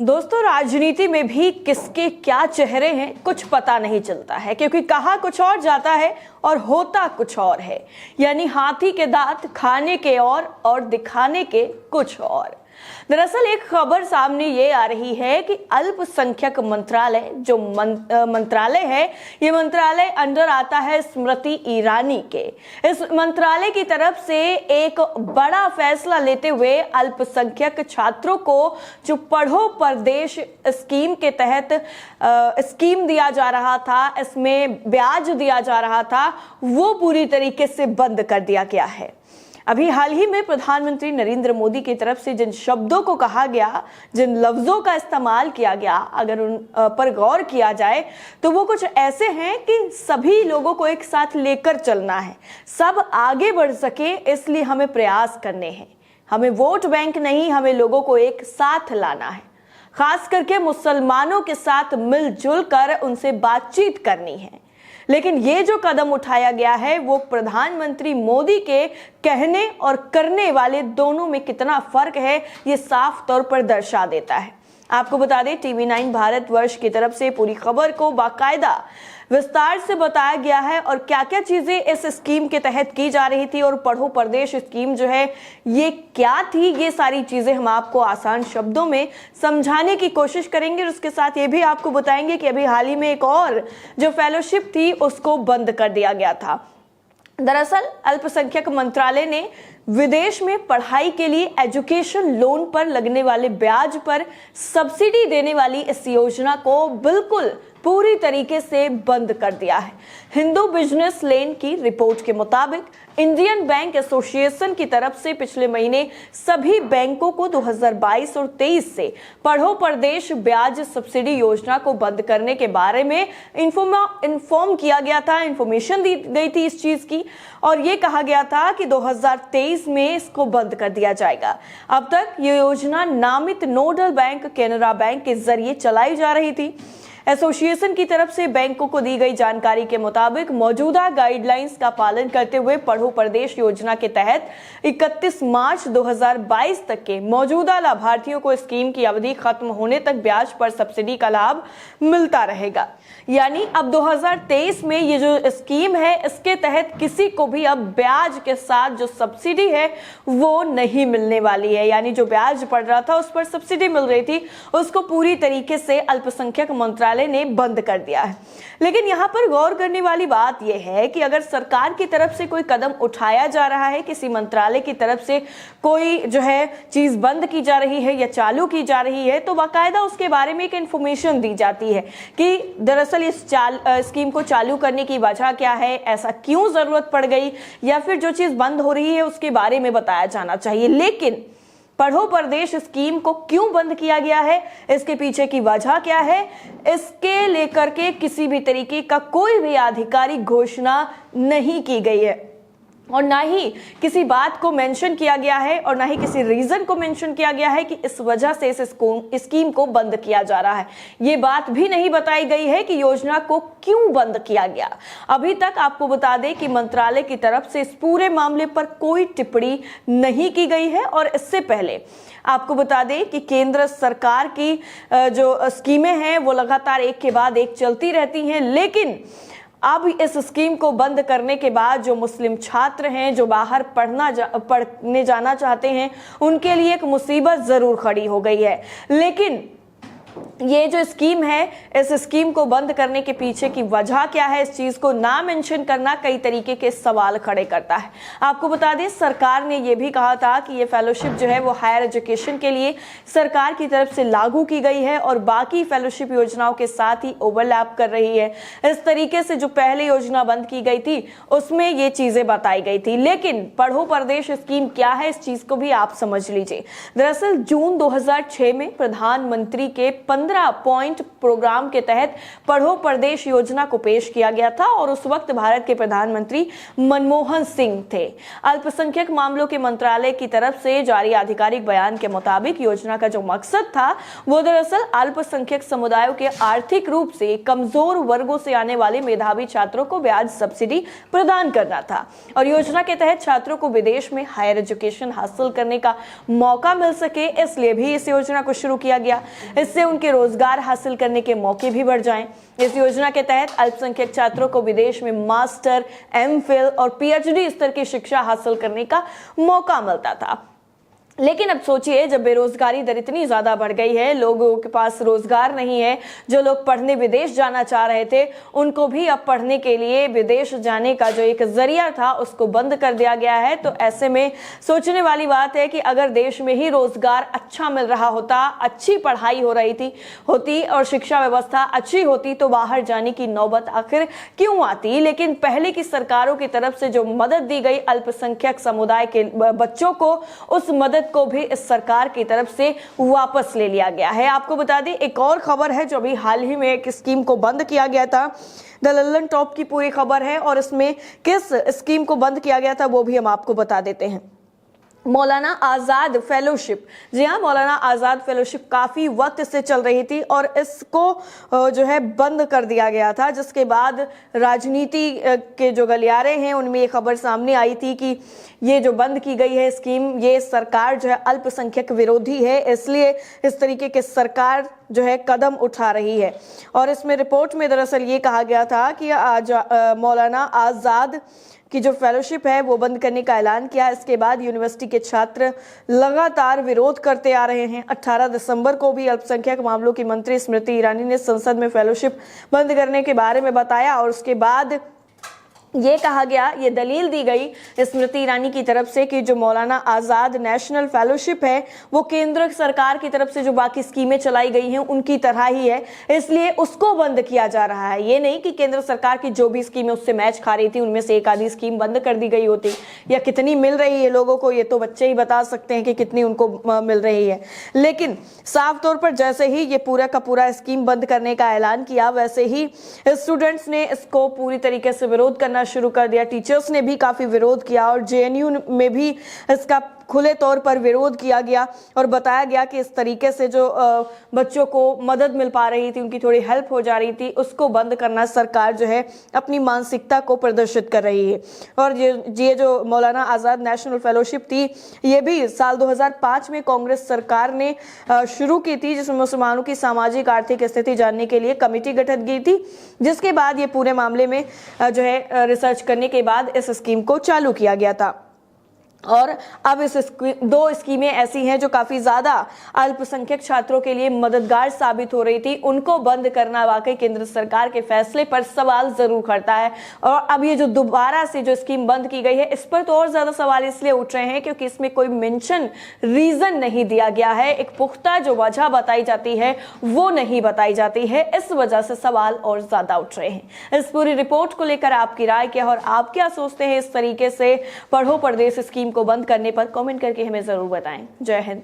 दोस्तों, राजनीति में भी किसके क्या चेहरे हैं कुछ पता नहीं चलता है, क्योंकि कहा कुछ और जाता है और होता कुछ और है। यानी हाथी के दांत खाने के और दिखाने के कुछ और। दरअसल एक खबर सामने ये आ रही है कि अल्पसंख्यक मंत्रालय जो मंत्रालय है, ये मंत्रालय अंडर आता है स्मृति ईरानी के। इस मंत्रालय की तरफ से एक बड़ा फैसला लेते हुए अल्पसंख्यक छात्रों को जो पढ़ो परदेश स्कीम के तहत स्कीम दिया जा रहा था, इसमें ब्याज दिया जा रहा था, वो पूरी तरीके से बंद कर दिया गया है। अभी हाल ही में प्रधानमंत्री नरेंद्र मोदी की तरफ से जिन शब्दों को कहा गया, जिन लफ्जों का इस्तेमाल किया गया, अगर उन पर गौर किया जाए तो वो कुछ ऐसे हैं कि सभी लोगों को एक साथ लेकर चलना है, सब आगे बढ़ सके, इसलिए हमें प्रयास करने हैं। हमें वोट बैंक नहीं, हमें लोगों को एक साथ लाना है। खास करके मुसलमानों के साथ मिलजुल कर उनसे बातचीत करनी है। लेकिन ये जो कदम उठाया गया है वो प्रधानमंत्री मोदी के कहने और करने वाले दोनों में कितना फर्क है, ये साफ तौर पर दर्शा देता है। आपको बता दें, TV9 भारतवर्ष की तरफ से पूरी खबर को बाकायदा विस्तार से बताया गया है और क्या क्या चीजें इस स्कीम के तहत की जा रही थी और पढ़ो परदेश स्कीम जो है ये क्या थी, ये सारी चीजें हम आपको आसान शब्दों में समझाने की कोशिश करेंगे। और उसके साथ ये भी आपको बताएंगे कि अभी हाल ही में एक और जो फेलोशिप थी उसको बंद कर दिया गया था। दरअसल अल्पसंख्यक मंत्रालय ने विदेश में पढ़ाई के लिए एजुकेशन लोन पर लगने वाले ब्याज पर सब्सिडी देने वाली इस योजना को बिल्कुल पूरी तरीके से बंद कर दिया है। हिंदू बिजनेस लेन की रिपोर्ट के मुताबिक इंडियन बैंक एसोसिएशन की तरफ से पिछले महीने सभी बैंकों को 2022 और 23 से पढ़ो परदेश ब्याज सब्सिडी योजना को बंद करने के बारे में इन्फॉर्म किया गया था, इंफॉर्मेशन दी गई थी इस चीज की, और ये कहा गया था कि 2023 में इसको बंद कर दिया जाएगा। अब तक ये योजना नामित नोडल बैंक केनरा बैंक के जरिए चलाई जा रही थी। एसोसिएशन की तरफ से बैंकों को दी गई जानकारी के मुताबिक मौजूदा गाइडलाइंस का पालन करते हुए पढ़ो परदेश योजना के तहत 31 मार्च 2022 तक के मौजूदा लाभार्थियों को स्कीम की अवधि खत्म होने तक ब्याज पर सब्सिडी का लाभ मिलता रहेगा। यानी अब 2023 में ये जो स्कीम है इसके तहत किसी को भी अब ब्याज के साथ जो सब्सिडी है वो नहीं मिलने वाली है। यानी जो ब्याज पड़ रहा था उस पर सब्सिडी मिल रही थी, उसको पूरी तरीके से अल्पसंख्यक मंत्रालय ने बंद कर दिया है। लेकिन यहाँ पर गौर करने वाली बात यह है कि अगर सरकार की तरफ से कोई कदम उठाया जा रहा है, किसी मंत्रालय की तरफ से कोई जो है चीज बंद की जा रही है या चालू की जा रही है, तो बाकायदा उसके बारे में एक इंफॉर्मेशन दी जाती है कि दरअसल इस स्कीम को चालू करने की वजह क्या है, ऐसा क्यों जरूरत पड़ गई, या फिर जो चीज बंद हो रही है उसके बारे में बताया जाना चाहिए। लेकिन पढ़ो परदेश स्कीम को क्यों बंद किया गया है, इसके पीछे की वजह क्या है, इसके लेकर के किसी भी तरीके का कोई भी आधिकारिक घोषणा नहीं की गई है और ना ही किसी बात को मेंशन किया गया है और ना ही किसी रीजन को मेंशन किया गया है कि इस वजह से इस स्कीम को बंद किया जा रहा है। ये बात भी नहीं बताई गई है कि योजना को क्यों बंद किया गया। अभी तक आपको बता दें कि मंत्रालय की तरफ से इस पूरे मामले पर कोई टिप्पणी नहीं की गई है। और इससे पहले आपको बता दें कि केंद्र सरकार की जो स्कीमें हैं वो लगातार एक के बाद एक चलती रहती हैं, लेकिन अब इस स्कीम को बंद करने के बाद जो मुस्लिम छात्र हैं, जो बाहर पढ़ने जाना चाहते हैं, उनके लिए एक मुसीबत जरूर खड़ी हो गई है। लेकिन ये जो स्कीम है, इस स्कीम को बंद करने के पीछे की वजह क्या है, इस चीज को ना मेंशन करना कई तरीके के सवाल खड़े करता है। आपको बता दें, सरकार ने यह भी कहा था कि ये फेलोशिप जो है वो हायर एजुकेशन के लिए सरकार की तरफ से लागू की गई है और बाकी फेलोशिप योजनाओं के साथ ही ओवरलैप कर रही है। इस तरीके से जो पहले योजना बंद की गई थी उसमें ये चीजें बताई गई थी। लेकिन पढ़ो परदेश स्कीम क्या है, इस चीज को भी आप समझ लीजिए। दरअसल जून 2006 में प्रधानमंत्री के 15 15 पॉइंट प्रोग्राम के तहत पढ़ो प्रदेश योजना को पेश किया गया था और उस वक्त भारत के प्रधानमंत्री मनमोहन सिंह थे। अल्पसंख्यक मामलों के मंत्रालय की तरफ से जारी आधिकारिक बयान के मुताबिक योजना का जो मकसद था वो दरअसल अल्पसंख्यक समुदायों के आर्थिक रूप से कमजोर वर्गों से आने वाले मेधावी छात्रों को ब्याज सब्सिडी प्रदान करना था और योजना के तहत छात्रों को विदेश में हायर एजुकेशन हासिल करने का मौका मिल सके, इसलिए भी इस योजना को शुरू किया गया। इससे उनके रोजगार हासिल करने के मौके भी बढ़ जाएं। इस योजना के तहत अल्पसंख्यक छात्रों को विदेश में मास्टर, एमफिल और पीएचडी स्तर की शिक्षा हासिल करने का मौका मिलता था। लेकिन अब सोचिए, जब बेरोजगारी दर इतनी ज्यादा बढ़ गई है, लोगों के पास रोजगार नहीं है, जो लोग पढ़ने विदेश जाना चाह रहे थे उनको भी अब पढ़ने के लिए विदेश जाने का जो एक जरिया था उसको बंद कर दिया गया है। तो ऐसे में सोचने वाली बात है कि अगर देश में ही रोजगार अच्छा मिल रहा होता, अच्छी पढ़ाई हो रही होती और शिक्षा व्यवस्था अच्छी होती तो बाहर जाने की नौबत आखिर क्यों आती। लेकिन पहले की सरकारों की तरफ से जो मदद दी गई अल्पसंख्यक समुदाय के बच्चों को, उस मदद को भी इस सरकार की तरफ से वापस ले लिया गया है। आपको बता दें, एक और खबर है जो अभी हाल ही में एक स्कीम को बंद किया गया था। द लल्लन टॉप की पूरी खबर है और इसमें किस स्कीम को बंद किया गया था वो भी हम आपको बता देते हैं। मौलाना आजाद फेलोशिप, जी हाँ, मौलाना आजाद फेलोशिप काफी वक्त से चल रही थी और इसको जो है बंद कर दिया गया था, जिसके बाद राजनीति के जो गलियारे हैं उनमें ये खबर सामने आई थी कि ये जो बंद की गई है स्कीम, ये सरकार जो है अल्पसंख्यक विरोधी है, इसलिए इस तरीके की सरकार जो है कदम उठा रही है। और इसमें रिपोर्ट में दरअसल ये कहा गया था कि मौलाना आजाद की जो फेलोशिप है वो बंद करने का ऐलान किया। इसके बाद यूनिवर्सिटी के छात्र लगातार विरोध करते आ रहे हैं। 18 दिसंबर को भी अल्पसंख्यक मामलों की मंत्री स्मृति ईरानी ने संसद में फेलोशिप बंद करने के बारे में बताया और उसके बाद ये कहा गया, ये दलील दी गई स्मृति ईरानी की तरफ से कि जो मौलाना आजाद नेशनल फेलोशिप है वो केंद्र सरकार की तरफ से जो बाकी स्कीमें चलाई गई हैं उनकी तरह ही है, इसलिए उसको बंद किया जा रहा है। ये नहीं कि केंद्र सरकार की जो भी स्कीमें उससे मैच खा रही थी उनमें से एक आधी स्कीम बंद कर दी गई होती, या कितनी मिल रही है लोगों को ये तो बच्चे ही बता सकते हैं कि कितनी उनको मिल रही है। लेकिन साफ तौर पर जैसे ही ये पूरा का पूरा स्कीम बंद करने का ऐलान किया, वैसे ही स्टूडेंट्स ने इसको पूरी तरीके से विरोध करना शुरू कर दिया। टीचर्स ने भी काफी विरोध किया और जेएनयू में भी इसका खुले तौर पर विरोध किया गया और बताया गया कि इस तरीके से जो बच्चों को मदद मिल पा रही थी, उनकी थोड़ी हेल्प हो जा रही थी, उसको बंद करना सरकार जो है अपनी मानसिकता को प्रदर्शित कर रही है। और ये जो मौलाना आजाद नेशनल फेलोशिप थी ये भी साल 2005 में कांग्रेस सरकार ने शुरू की थी, जिसमें मुसलमानों की सामाजिक आर्थिक स्थिति जानने के लिए कमेटी गठित की थी, जिसके बाद ये पूरे मामले में जो है रिसर्च करने के बाद इस स्कीम को चालू किया गया था। और अब इस दो स्कीमें ऐसी हैं जो काफी ज्यादा अल्पसंख्यक छात्रों के लिए मददगार साबित हो रही थी, उनको बंद करना वाकई केंद्र सरकार के फैसले पर सवाल जरूर करता है। और अब ये जो दोबारा से जो स्कीम बंद की गई है इस पर तो और ज्यादा सवाल इसलिए उठ रहे हैं क्योंकि इसमें कोई मेंशन रीजन नहीं दिया गया है, एक पुख्ता जो वजह बताई जाती है वो नहीं बताई जाती है, इस वजह से सवाल और ज्यादा उठ रहे हैं। इस पूरी रिपोर्ट को लेकर आपकी राय क्या और आप क्या सोचते हैं इस तरीके से पढ़ो प्रदेश स्कीम को बंद करने पर? कमेंट करके हमें जरूर बताएं। जय हिंद।